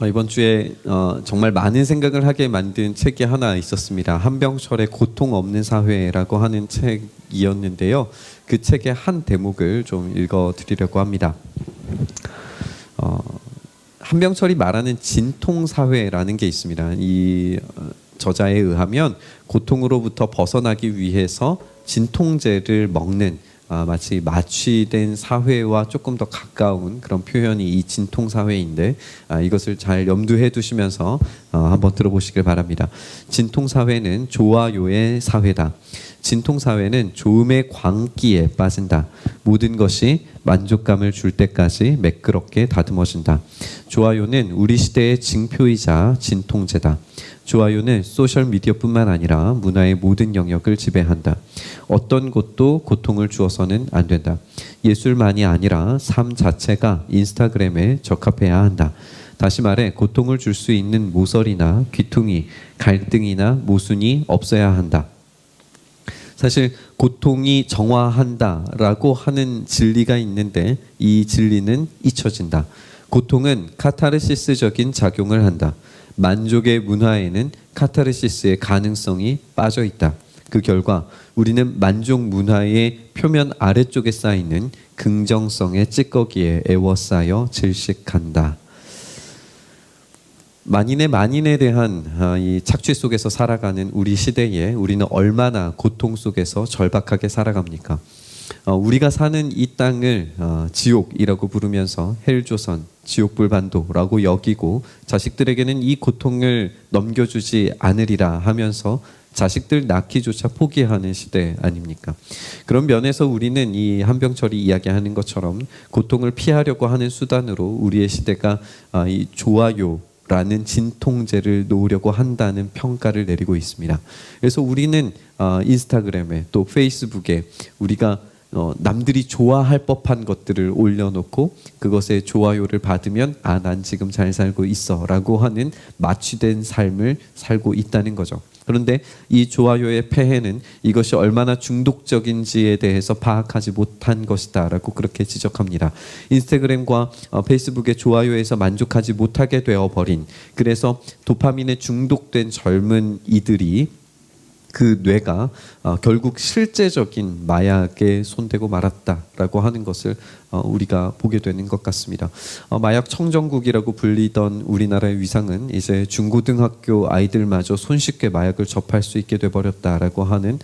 이번 주에 정말 많은 생각을 하게 만든 책이 하나 있었습니다. 한병철의 고통 없는 사회라고 하는 책이었는데요. 그 책의 한 대목을 좀 읽어드리려고 합니다. 한병철이 말하는 진통사회라는 게 있습니다. 이 저자에 의하면 고통으로부터 벗어나기 위해서 진통제를 먹는 마치 마취된 사회와 조금 더 가까운 그런 표현이 이 진통사회인데 이것을 잘 염두해 두시면서 한번 들어보시길 바랍니다. 진통사회는 좋아요의 사회다. 진통사회는 좋음의 광기에 빠진다. 모든 것이 만족감을 줄 때까지 매끄럽게 다듬어진다. 좋아요는 우리 시대의 징표이자 진통제다. 좋아요는 소셜미디어뿐만 아니라 문화의 모든 영역을 지배한다. 어떤 곳도 고통을 주어서는 안 된다. 예술만이 아니라 삶 자체가 인스타그램에 적합해야 한다. 다시 말해 고통을 줄 수 있는 모서리나 귀퉁이, 갈등이나 모순이 없어야 한다. 사실 고통이 정화한다라고 하는 진리가 있는데 이 진리는 잊혀진다. 고통은 카타르시스적인 작용을 한다. 만족의 문화에는 카타르시스의 가능성이 빠져 있다. 그 결과 우리는 만족 문화의 표면 아래쪽에 쌓이는 긍정성의 찌꺼기에 애워싸여 질식한다. 만인에 대한 이 착취 속에서 살아가는 우리 시대에 우리는 얼마나 고통 속에서 절박하게 살아갑니까? 우리가 사는 이 땅을 지옥이라고 부르면서 헬조선, 지옥불반도라고 여기고 자식들에게는 이 고통을 넘겨주지 않으리라 하면서 자식들 낳기조차 포기하는 시대 아닙니까? 그런 면에서 우리는 이 한병철이 이야기하는 것처럼 고통을 피하려고 하는 수단으로 우리의 시대가 이 좋아요라는 진통제를 놓으려고 한다는 평가를 내리고 있습니다. 그래서 우리는 인스타그램에 또 페이스북에 우리가 남들이 좋아할 법한 것들을 올려놓고 그것에 좋아요를 받으면 난 지금 잘 살고 있어 라고 하는 마취된 삶을 살고 있다는 거죠. 그런데 이 좋아요의 폐해는 이것이 얼마나 중독적인지에 대해서 파악하지 못한 것이다 라고 그렇게 지적합니다. 인스타그램과 페이스북의 좋아요에서 만족하지 못하게 되어버린, 그래서 도파민에 중독된 젊은 이들이 그 뇌가 결국 실제적인 마약에 손대고 말았다라고 하는 것을 우리가 보게 되는 것 같습니다. 마약 청정국이라고 불리던 우리나라의 위상은 이제 중고등학교 아이들마저 손쉽게 마약을 접할 수 있게 돼버렸다라고 하는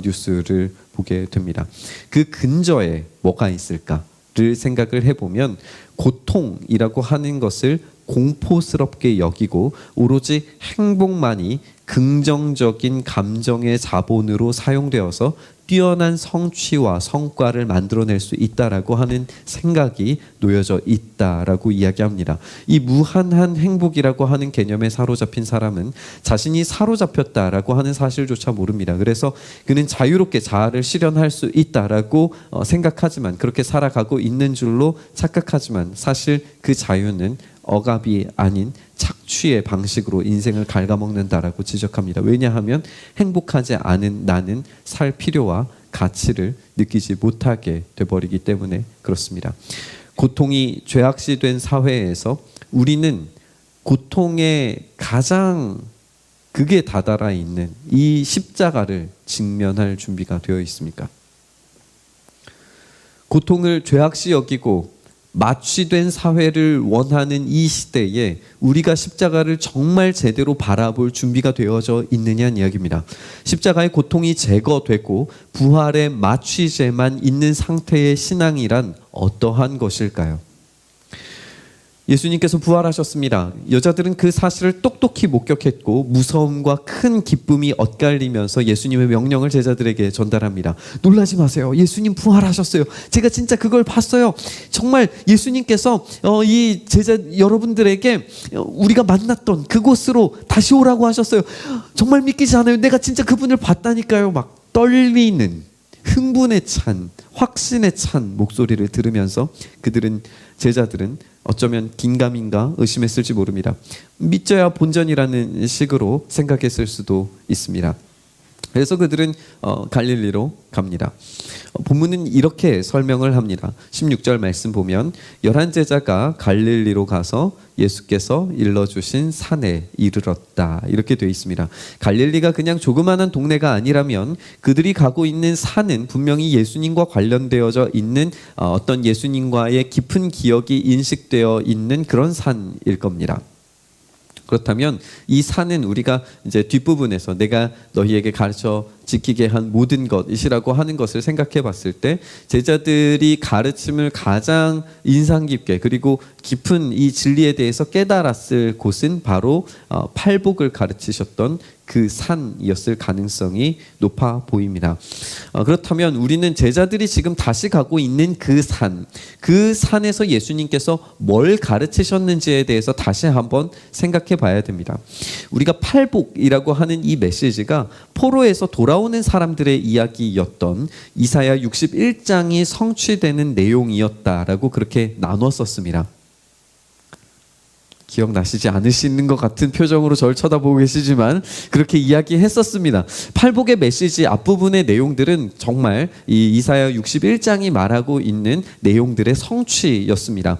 뉴스를 보게 됩니다. 그 근저에 뭐가 있을까를 생각을 해보면 고통이라고 하는 것을 공포스럽게 여기고 오로지 행복만이 긍정적인 감정의 자본으로 사용되어서 뛰어난 성취와 성과를 만들어낼 수 있다라고 하는 생각이 놓여져 있다라고 이야기합니다. 이 무한한 행복이라고 하는 개념에 사로잡힌 사람은 자신이 사로잡혔다라고 하는 사실조차 모릅니다. 그래서 그는 자유롭게 자아를 실현할 수 있다라고 생각하지만, 그렇게 살아가고 있는 줄로 착각하지만 사실 그 자유는 억압이 아닌 착취의 방식으로 인생을 갉아먹는다라고 지적합니다. 왜냐하면 행복하지 않은 나는 살 필요와 가치를 느끼지 못하게 돼버리기 때문에 그렇습니다. 고통이 죄악시된 사회에서 우리는 고통의 가장 극에 다다라 있는 이 십자가를 직면할 준비가 되어 있습니까? 고통을 죄악시 여기고 마취된 사회를 원하는 이 시대에 우리가 십자가를 정말 제대로 바라볼 준비가 되어져 있느냐는 이야기입니다. 십자가의 고통이 제거되고 부활의 마취제만 있는 상태의 신앙이란 어떠한 것일까요? 예수님께서 부활하셨습니다. 여자들은 그 사실을 똑똑히 목격했고 무서움과 큰 기쁨이 엇갈리면서 예수님의 명령을 제자들에게 전달합니다. 놀라지 마세요. 예수님 부활하셨어요. 제가 진짜 그걸 봤어요. 정말 예수님께서 이 제자 여러분들에게 우리가 만났던 그곳으로 다시 오라고 하셨어요. 정말 믿기지 않아요. 내가 진짜 그분을 봤다니까요. 막 떨리는, 흥분에 찬, 확신에 찬 목소리를 들으면서 제자들은 어쩌면 긴가민가 의심했을지 모릅니다. 믿져야 본전이라는 식으로 생각했을 수도 있습니다. 그래서 그들은 갈릴리로 갑니다. 본문은 이렇게 설명을 합니다. 16절 말씀 보면 11제자가 갈릴리로 가서 예수께서 일러주신 산에 이르렀다, 이렇게 되어 있습니다. 갈릴리가 그냥 조그마한 동네가 아니라면 그들이 가고 있는 산은 분명히 예수님과 관련되어져 있는 어떤 예수님과의 깊은 기억이 인식되어 있는 그런 산일 겁니다. 그렇다면 이 산은 우리가 이제 뒷부분에서 내가 너희에게 가르쳐 지키게 한 모든 것이라고 하는 것을 생각해 봤을 때 제자들이 가르침을 가장 인상 깊게 그리고 깊은 이 진리에 대해서 깨달았을 곳은 바로 팔복을 가르치셨던 그 산이었을 가능성이 높아 보입니다. 그렇다면 우리는 제자들이 지금 다시 가고 있는 그 산에서 예수님께서 뭘 가르치셨는지에 대해서 다시 한번 생각해 봐야 됩니다. 우리가 팔복이라고 하는 이 메시지가 포로에서 돌아오는 사람들의 이야기였던 이사야 61장이 성취되는 내용이었다라고 그렇게 나눴었습니다. 기억나시지 않으시는 것 같은 표정으로 저를 쳐다보고 계시지만 그렇게 이야기했었습니다. 팔복의 메시지 앞부분의 내용들은 정말 이 이사야 61장이 말하고 있는 내용들의 성취였습니다.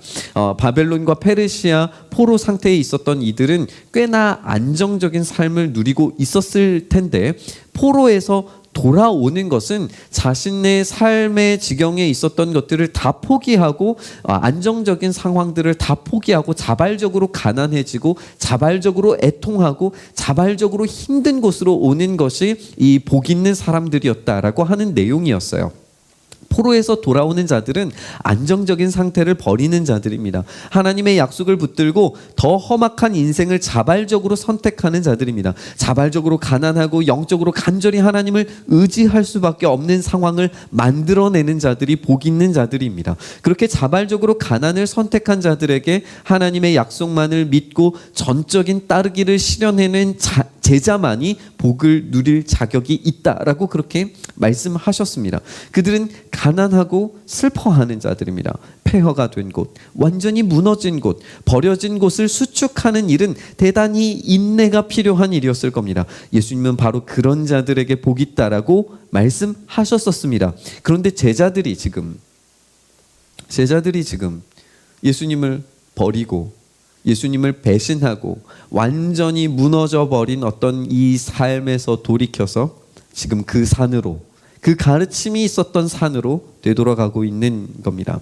바벨론과 페르시아 포로 상태에 있었던 이들은 꽤나 안정적인 삶을 누리고 있었을 텐데 포로에서 돌아오는 것은 자신의 삶의 지경에 있었던 것들을 다 포기하고 안정적인 상황들을 다 포기하고 자발적으로 가난해지고 자발적으로 애통하고 자발적으로 힘든 곳으로 오는 것이 이 복 있는 사람들이었다라고 하는 내용이었어요. 포로에서 돌아오는 자들은 안정적인 상태를 버리는 자들입니다. 하나님의 약속을 붙들고 더 험악한 인생을 자발적으로 선택하는 자들입니다. 자발적으로 가난하고 영적으로 간절히 하나님을 의지할 수밖에 없는 상황을 만들어내는 자들이 복 있는 자들입니다. 그렇게 자발적으로 가난을 선택한 자들에게 하나님의 약속만을 믿고 전적인 따르기를 실현해낸 제자만이 복을 누릴 자격이 있다라고 그렇게 말씀하셨습니다. 그들은 가난하고 슬퍼하는 자들입니다. 폐허가 된 곳, 완전히 무너진 곳, 버려진 곳을 수축하는 일은 대단히 인내가 필요한 일이었을 겁니다. 예수님은 바로 그런 자들에게 복이 있다라고 말씀하셨었습니다. 그런데 제자들이 지금 예수님을 버리고 예수님을 배신하고 완전히 무너져 버린 어떤 이 삶에서 돌이켜서 지금 그 산으로, 그 가르침이 있었던 산으로 되돌아가고 있는 겁니다.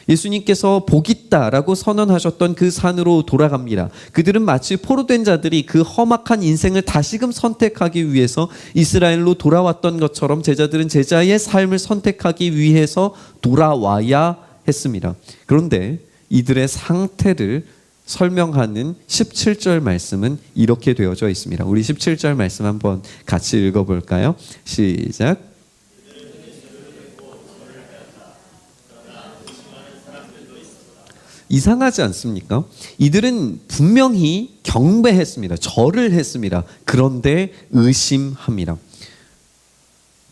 예수님께서 복 있다라고 선언하셨던 그 산으로 돌아갑니다. 그들은 마치 포로된 자들이 그 험악한 인생을 다시금 선택하기 위해서 이스라엘로 돌아왔던 것처럼 제자들은 제자의 삶을 선택하기 위해서 돌아와야 했습니다. 그런데 이들의 상태를 설명하는 17절 말씀은 이렇게 되어져 있습니다. 우리 17절 말씀 한번 같이 읽어볼까요? 시작. 이상하지 않습니까? 이들은 분명히 경배했습니다. 절을 했습니다. 그런데 의심합니다.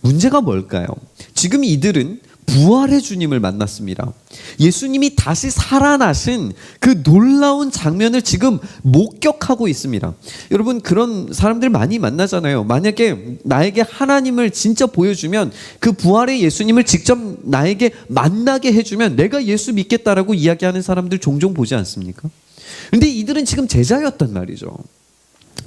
문제가 뭘까요? 지금 이들은 부활의 주님을 만났습니다. 예수님이 다시 살아나신 그 놀라운 장면을 지금 목격하고 있습니다. 여러분, 그런 사람들 많이 만나잖아요. 만약에 나에게 하나님을 진짜 보여주면, 그 부활의 예수님을 직접 나에게 만나게 해주면 내가 예수 믿겠다라고 이야기하는 사람들 종종 보지 않습니까? 그런데 이들은 지금 제자였단 말이죠.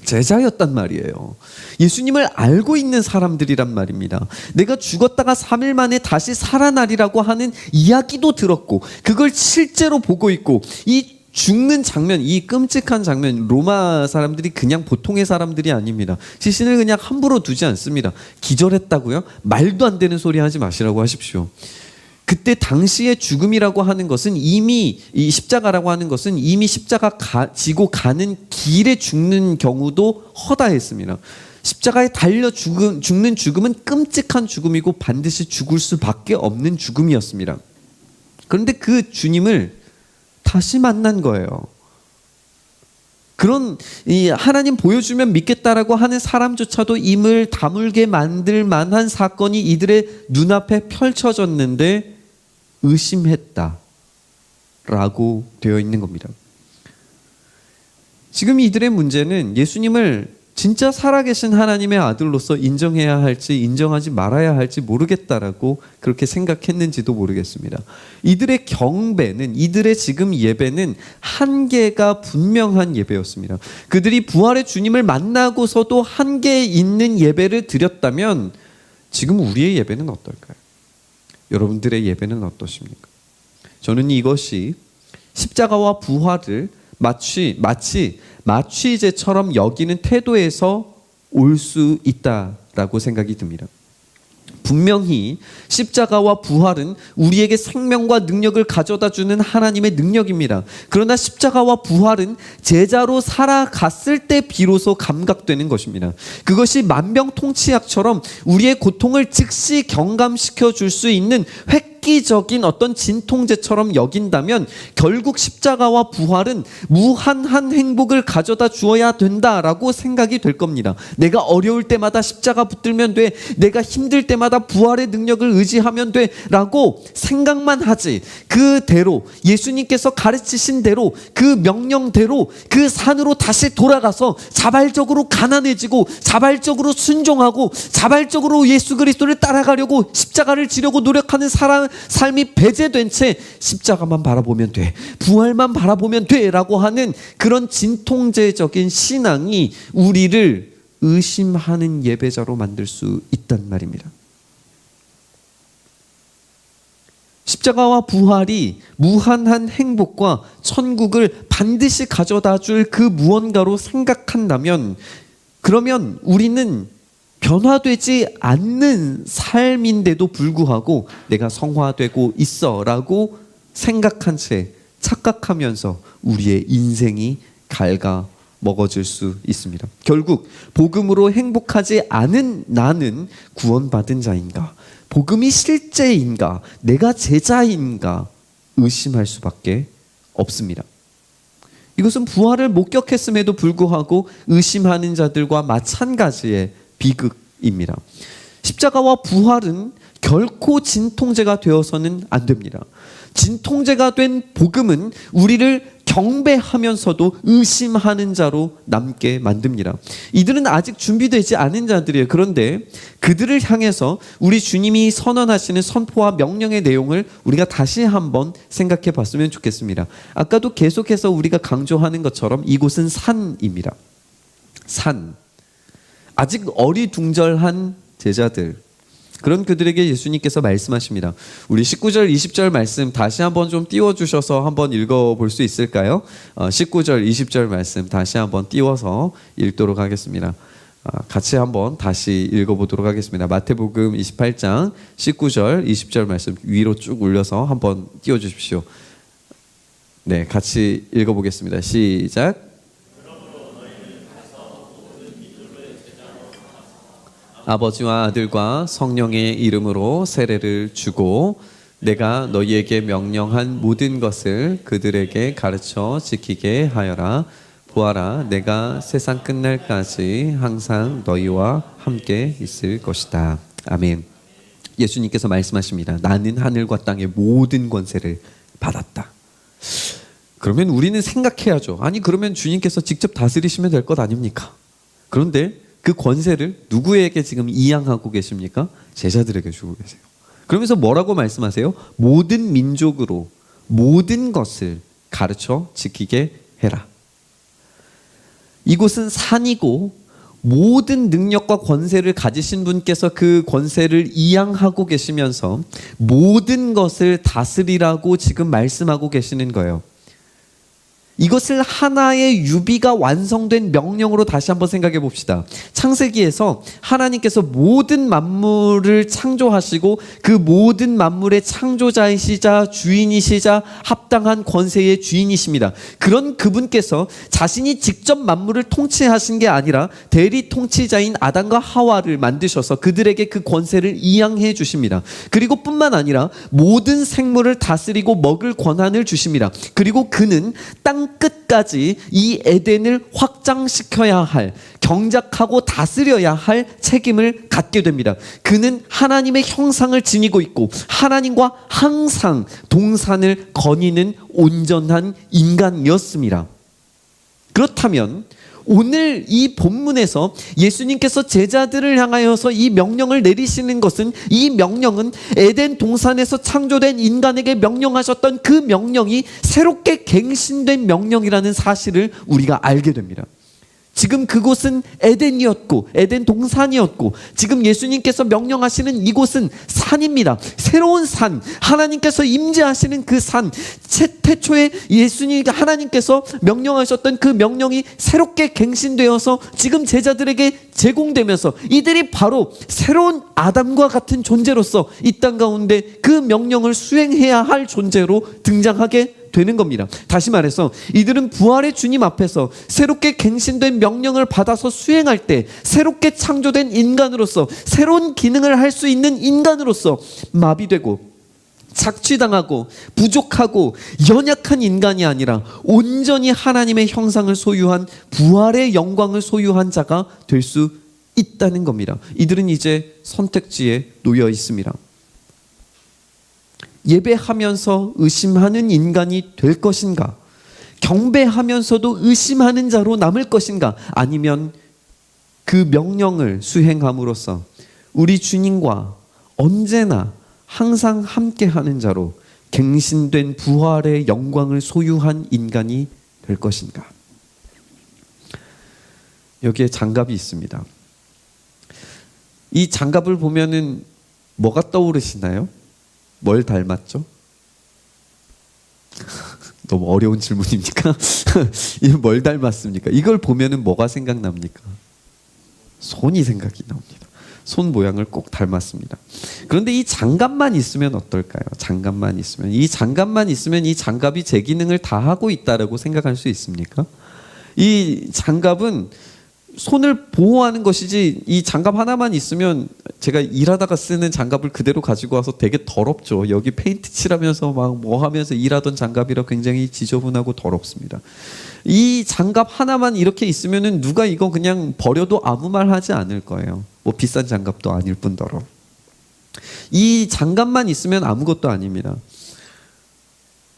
제자였단 말이에요. 예수님을 알고 있는 사람들이란 말입니다. 내가 죽었다가 3일 만에 다시 살아나리라고 하는 이야기도 들었고 그걸 실제로 보고 있고, 이 죽는 장면, 이 끔찍한 장면, 로마 사람들이 그냥 보통의 사람들이 아닙니다. 시신을 그냥 함부로 두지 않습니다. 기절했다고요? 말도 안 되는 소리 하지 마시라고 하십시오. 그때 당시의 죽음이라고 하는 것은 이미, 이 십자가라고 하는 것은 이미 십자가 지고 가는 길에 죽는 경우도 허다했습니다. 십자가에 달려 죽는 죽음은 끔찍한 죽음이고 반드시 죽을 수밖에 없는 죽음이었습니다. 그런데 그 주님을 다시 만난 거예요. 그런 이 하나님 보여주면 믿겠다라고 하는 사람조차도 임을 다물게 만들 만한 사건이 이들의 눈앞에 펼쳐졌는데 의심했다라고 되어 있는 겁니다. 지금 이들의 문제는 예수님을 진짜 살아계신 하나님의 아들로서 인정해야 할지 인정하지 말아야 할지 모르겠다라고 그렇게 생각했는지도 모르겠습니다. 이들의 경배는, 이들의 지금 예배는 한계가 분명한 예배였습니다. 그들이 부활의 주님을 만나고서도 한계 있는 예배를 드렸다면 지금 우리의 예배는 어떨까요? 여러분들의 예배는 어떠십니까? 저는 이것이 십자가와 부활을 마치 마취제처럼 여기는 태도에서 올 수 있다라고 생각이 듭니다. 분명히 십자가와 부활은 우리에게 생명과 능력을 가져다 주는 하나님의 능력입니다. 그러나 십자가와 부활은 제자로 살아갔을 때 비로소 감각되는 것입니다. 그것이 만병통치약처럼 우리의 고통을 즉시 경감시켜 줄 수 있는 획기적인 어떤 진통제처럼 여긴다면 결국 십자가와 부활은 무한한 행복을 가져다 주어야 된다라고 생각이 될 겁니다. 내가 어려울 때마다 십자가 붙들면 돼, 내가 힘들 때마다 부활의 능력을 의지하면 돼 라고 생각만 하지, 그대로 예수님께서 가르치신 대로 그 명령대로 그 산으로 다시 돌아가서 자발적으로 가난해지고 자발적으로 순종하고 자발적으로 예수 그리스도를 따라가려고 십자가를 지려고 노력하는 삶이 배제된 채 십자가만 바라보면 돼, 부활만 바라보면 돼 라고 하는 그런 진통제적인 신앙이 우리를 의심하는 예배자로 만들 수 있단 말입니다. 십자가와 부활이 무한한 행복과 천국을 반드시 가져다 줄 그 무언가로 생각한다면, 그러면 우리는 변화되지 않는 삶인데도 불구하고 내가 성화되고 있어 라고 생각한 채 착각하면서 우리의 인생이 갉아 먹어질 수 있습니다. 결국 복음으로 행복하지 않은 나는 구원받은 자인가? 복음이 실제인가? 내가 제자인가? 의심할 수밖에 없습니다. 이것은 부활을 목격했음에도 불구하고 의심하는 자들과 마찬가지의 비극입니다. 십자가와 부활은 결코 진통제가 되어서는 안 됩니다. 진통제가 된 복음은 우리를 경배하면서도 의심하는 자로 남게 만듭니다. 이들은 아직 준비되지 않은 자들이에요. 그런데 그들을 향해서 우리 주님이 선언하시는 선포와 명령의 내용을 우리가 다시 한번 생각해 봤으면 좋겠습니다. 아까도 계속해서 우리가 강조하는 것처럼 이곳은 산입니다. 산. 아직 어리둥절한 제자들, 그런 그들에게 예수님께서 말씀하십니다. 우리 19절 20절 말씀 다시 한번 좀 띄워주셔서 한번 읽어볼 수 있을까요? 19절 20절 말씀 다시 한번 띄워서 읽도록 하겠습니다. 같이 한번 다시 읽어보도록 하겠습니다. 마태복음 28장 19절 20절 말씀 위로 쭉 올려서 한번 띄워주십시오. 네, 같이 읽어보겠습니다. 시작. 아버지와 아들과 성령의 이름으로 세례를 주고 내가 너희에게 명령한 모든 것을 그들에게 가르쳐 지키게 하여라. 보아라, 내가 세상 끝날까지 항상 너희와 함께 있을 것이다. 아멘. 예수님께서 말씀하십니다. 나는 하늘과 땅의 모든 권세를 받았다. 그러면 우리는 생각해야죠. 아니, 그러면 주님께서 직접 다스리시면 될 것 아닙니까? 그런데 그 권세를 누구에게 지금 이양하고 계십니까? 제자들에게 주고 계세요. 그러면서 뭐라고 말씀하세요? 모든 민족으로 모든 것을 가르쳐 지키게 해라. 이곳은 산이고 모든 능력과 권세를 가지신 분께서 그 권세를 이양하고 계시면서 모든 것을 다스리라고 지금 말씀하고 계시는 거예요. 이것을 하나의 유비가 완성된 명령으로 다시 한번 생각해 봅시다. 창세기에서 하나님께서 모든 만물을 창조하시고 그 모든 만물의 창조자이시자 주인이시자 합당한 권세의 주인이십니다. 그런 그분께서 자신이 직접 만물을 통치하신 게 아니라 대리 통치자인 아담과 하와를 만드셔서 그들에게 그 권세를 이양해 주십니다. 그리고 뿐만 아니라 모든 생물을 다스리고 먹을 권한을 주십니다. 그리고 그는 땅 끝까지 이 에덴을 확장시켜야 할, 경작하고 다스려야 할 책임을 갖게 됩니다. 그는 하나님의 형상을 지니고 있고 하나님과 항상 동산을 거니는 온전한 인간이었습니다. 그렇다면 오늘 이 본문에서 예수님께서 제자들을 향하여서 이 명령을 내리시는 것은, 이 명령은 에덴 동산에서 창조된 인간에게 명령하셨던 그 명령이 새롭게 갱신된 명령이라는 사실을 우리가 알게 됩니다. 지금 그곳은 에덴이었고, 에덴 동산이었고, 지금 예수님께서 명령하시는 이곳은 산입니다. 새로운 산, 하나님께서 임재하시는 그 산, 태초에 하나님께서 명령하셨던 그 명령이 새롭게 갱신되어서 지금 제자들에게 제공되면서 이들이 바로 새로운 아담과 같은 존재로서 이 땅 가운데 그 명령을 수행해야 할 존재로 등장하게 되는 겁니다. 다시 말해서 이들은 부활의 주님 앞에서 새롭게 갱신된 명령을 받아서 수행할 때 새롭게 창조된 인간으로서, 새로운 기능을 할 수 있는 인간으로서 마비되고 착취당하고 부족하고 연약한 인간이 아니라 온전히 하나님의 형상을 소유한, 부활의 영광을 소유한 자가 될 수 있다는 겁니다. 이들은 이제 선택지에 놓여 있습니다. 예배하면서 의심하는 인간이 될 것인가? 경배하면서도 의심하는 자로 남을 것인가? 아니면 그 명령을 수행함으로써 우리 주님과 언제나 항상 함께하는 자로 갱신된 부활의 영광을 소유한 인간이 될 것인가? 여기에 장갑이 있습니다. 이 장갑을 보면은 뭐가 떠오르시나요? 뭘 닮았죠? 너무 어려운 질문입니까? 뭘 닮았습니까? 이걸 보면은 뭐가 생각납니까? 손이 생각이 납니다. 손 모양을 꼭 닮았습니다. 그런데 이 장갑만 있으면 어떨까요? 장갑만 있으면, 이 장갑이 제 기능을 다 하고 있다라고 생각할 수 있습니까? 이 장갑은 손을 보호하는 것이지, 이 장갑 하나만 있으면, 제가 일하다가 쓰는 장갑을 그대로 가지고 와서 되게 더럽죠. 여기 페인트 칠하면서 막 뭐 하면서 일하던 장갑이라 굉장히 지저분하고 더럽습니다. 이 장갑 하나만 이렇게 있으면은 누가 이거 그냥 버려도 아무 말 하지 않을 거예요. 뭐 비싼 장갑도 아닐 뿐더러. 이 장갑만 있으면 아무것도 아닙니다.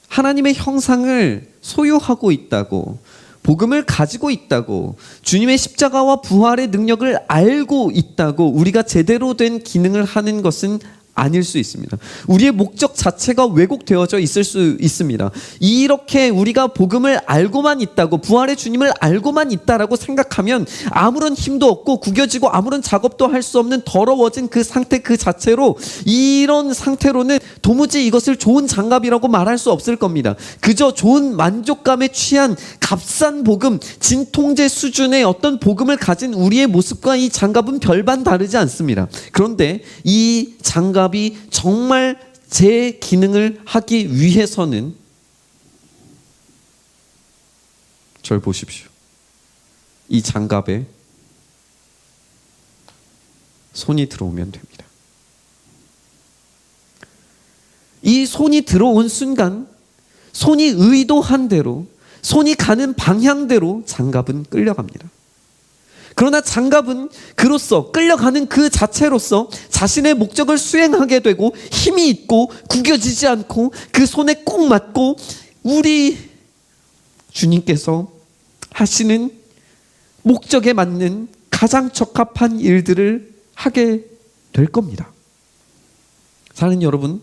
하나님의 형상을 소유하고 있다고, 복음을 가지고 있다고, 주님의 십자가와 부활의 능력을 알고 있다고 우리가 제대로 된 기능을 하는 것은 아닐 수 있습니다. 우리의 목적 자체가 왜곡되어져 있을 수 있습니다. 이렇게 우리가 복음을 알고만 있다고, 부활의 주님을 알고만 있다라고 생각하면 아무런 힘도 없고 구겨지고 아무런 작업도 할 수 없는 더러워진 그 상태 그 자체로, 이런 상태로는 도무지 이것을 좋은 장갑이라고 말할 수 없을 겁니다. 그저 좋은 만족감에 취한 값싼 복음, 진통제 수준의 어떤 복음을 가진 우리의 모습과 이 장갑은 별반 다르지 않습니다. 그런데 이 장갑이 정말 제 기능을 하기 위해서는, 절 보십시오. 이 장갑에 손이 들어오면 됩니다. 이 손이 들어온 순간, 손이 의도한 대로, 손이 가는 방향대로 장갑은 끌려갑니다. 그러나 장갑은 그로써, 끌려가는 그 자체로서 자신의 목적을 수행하게 되고 힘이 있고 구겨지지 않고 그 손에 꼭 맞고 우리 주님께서 하시는 목적에 맞는 가장 적합한 일들을 하게 될 겁니다. 사랑하는 여러분,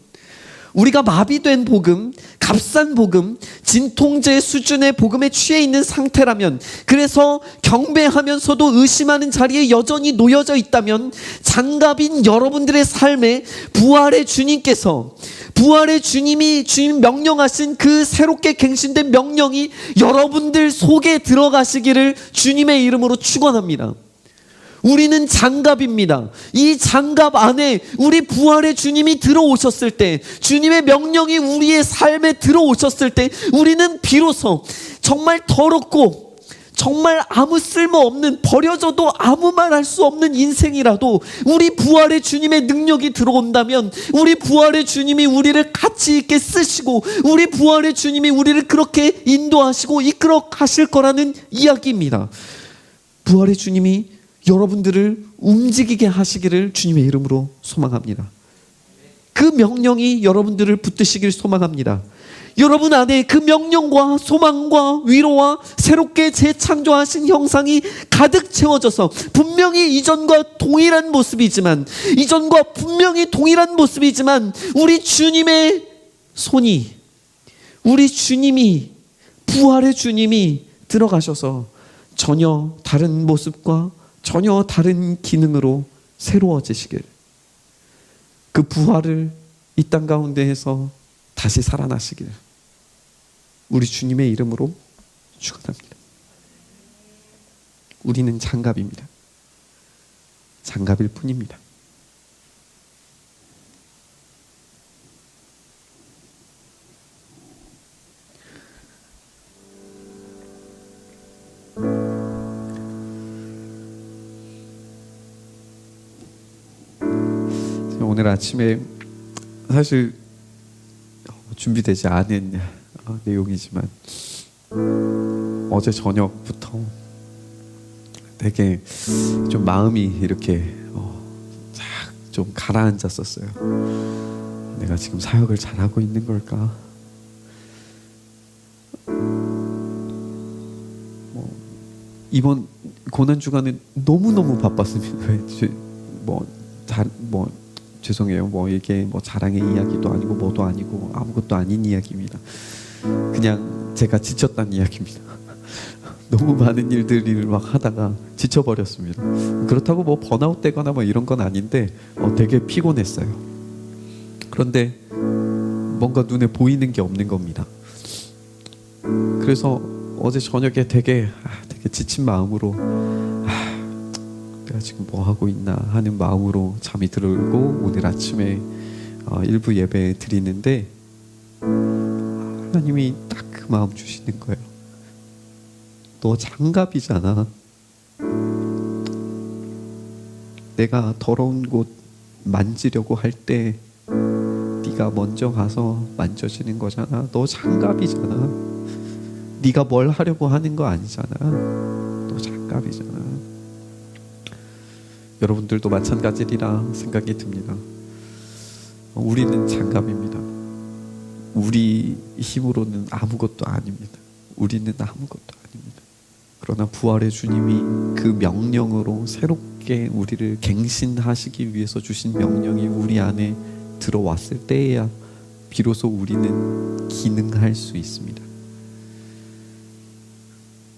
우리가 마비된 복음, 값싼 복음, 진통제 수준의 복음에 취해 있는 상태라면, 그래서 경배하면서도 의심하는 자리에 여전히 놓여져 있다면, 장갑인 여러분들의 삶에 부활의 주님께서, 부활의 주님이 주님 명령하신 그 새롭게 갱신된 명령이 여러분들 속에 들어가시기를 주님의 이름으로 축원합니다. 우리는 장갑입니다. 이 장갑 안에 우리 부활의 주님이 들어오셨을 때, 주님의 명령이 우리의 삶에 들어오셨을 때, 우리는 비로소 정말 더럽고 정말 아무 쓸모없는, 버려져도 아무 말 할 수 없는 인생이라도 우리 부활의 주님의 능력이 들어온다면, 우리 부활의 주님이 우리를 가치 있게 쓰시고 우리 부활의 주님이 우리를 그렇게 인도하시고 이끌어 가실 거라는 이야기입니다. 부활의 주님이 여러분들을 움직이게 하시기를 주님의 이름으로 소망합니다. 그 명령이 여러분들을 붙드시길 소망합니다. 여러분 안에 그 명령과 소망과 위로와 새롭게 재창조하신 형상이 가득 채워져서 분명히 이전과 동일한 모습이지만 우리 주님의 손이, 우리 주님이, 부활의 주님이 들어가셔서 전혀 다른 모습과 전혀 다른 기능으로 새로워지시길, 그 부활을 이 땅 가운데에서 다시 살아나시길 우리 주님의 이름으로 축원합니다. 우리는 장갑입니다. 장갑일 뿐입니다. 오늘 아침에 사실 준비되지 않은 내용이지만 어제 저녁부터 되게 좀 마음이 이렇게 좀 가라앉았었어요. 내가 지금 사역을 잘하고 있는 걸까? 이번 고난 주간은 너무너무 바빴습니다. 죄송해요. 이게 자랑의 이야기도 아니고 뭐도 아니고 아무것도 아닌 이야기입니다. 그냥 제가 지쳤다는 이야기입니다. 너무 많은 일들을 막 하다가 지쳐버렸습니다. 그렇다고 번아웃 되거나 이런 건 아닌데 되게 피곤했어요. 그런데 뭔가 눈에 보이는 게 없는 겁니다. 그래서 어제 저녁에 되게 지친 마음으로 내가 지금 뭐 하고 있나 하는 마음으로 잠이 들고 오늘 아침에 일부 예배 드리는데 하나님이 딱 그 마음 주시는 거예요. 너 장갑이잖아. 내가 더러운 곳 만지려고 할 때 네가 먼저 가서 만져지는 거잖아. 너 장갑이잖아. 네가 뭘 하려고 하는 거 아니잖아. 너 장갑이잖아. 여러분들도 마찬가지리라 생각이 듭니다. 우리는 장갑입니다. 우리 힘으로는 아무것도 아닙니다. 우리는 아무것도 아닙니다. 그러나 부활의 주님이 그 명령으로 새롭게 우리를 갱신하시기 위해서 주신 명령이 우리 안에 들어왔을 때에야 비로소 우리는 기능할 수 있습니다.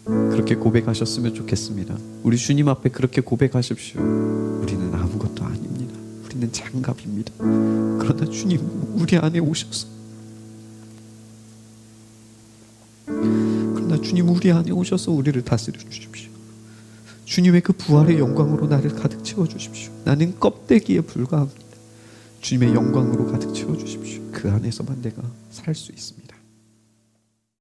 그렇게 고백하셨으면 좋겠습니다. 우리 주님 앞에 그렇게 고백하십시오. 우리는 아무것도 아닙니다. 우리는 장갑입니다. 그러나 주님 우리 안에 오셔서 우리를 다스려 주십시오. 주님의 그 부활의 영광으로 나를 가득 채워 주십시오. 나는 껍데기에 불과합니다. 주님의 영광으로 가득 채워 주십시오. 그 안에서만 내가 살 수 있습니다.